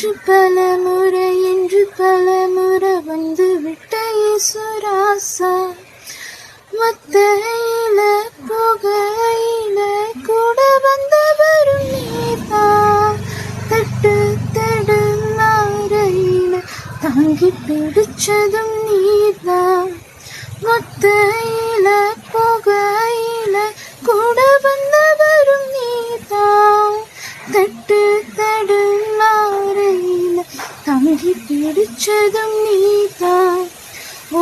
என்று பல முறை வந்து விட்ட இயேசுராசா மத்தையில புகையில கூட வந்தவரும் நீதான் தட்டு தடு நாரையில தாங்கி பிடிச்சதும் நீதான் மத்தையில புகையில கூட வந்தவரும் நீதான் தட்டு தடு நாரையில தாங்கி பிடிச்சதும் நீதான்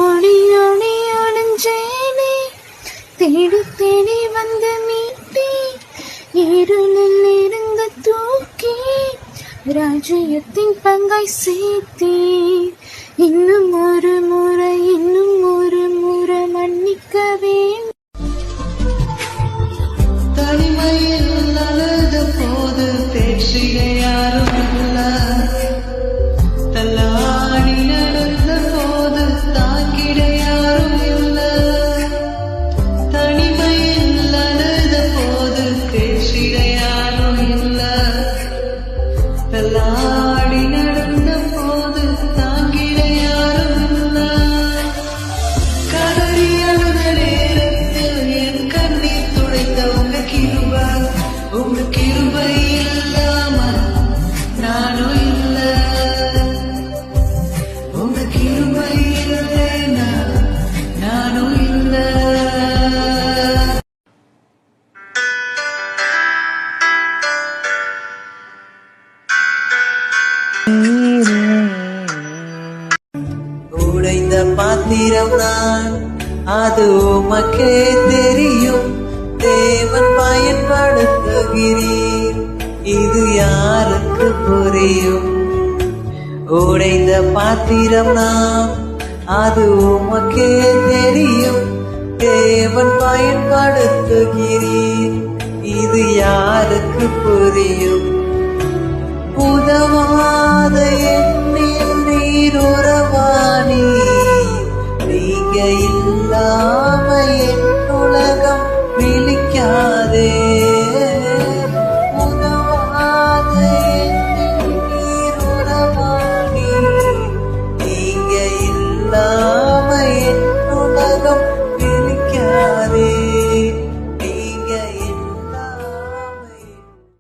ஒளி ஒளி ஒளிஞ்சேனே தேடி தேடி வந்து மீட்டி இருளில் இருந்து தூக்கி ராஜ்யத்தின் பங்காய் சேர்த்தே இன்னும் ஒரு முறை மன்னிக்க வேண்டும். தனிமையில் அழுத போது பேசிய யாரும் இல்ல, தள்ளாடி நடந்த போது தாங்கிட யாரும் இல்ல. தனிமையில் அழுத போது பேசிட யாரும் இல்ல, தள்ளாடி நடந்த போது தாங்கிட யாரும் இல்ல. கதறி அழுத நேரத்தில் என் கண்ணீர் துடைத்த உங்க கிருபை இல்லாம நானும் இல்ல, உங்க கிருபை இல்லைனா நானும் இல்ல. உடைந்த பாத்திரம் நான், அது உமக்கே தெரியும். தேவன் பயன்படுத்துகிறீர், இது யாருக்கு புரியும்? உடைந்த பாத்திரம் நான், அது உமக்கே தெரியும். தேவன் பயன்படுத்துகிறீர், இது யாருக்கு புரியும்?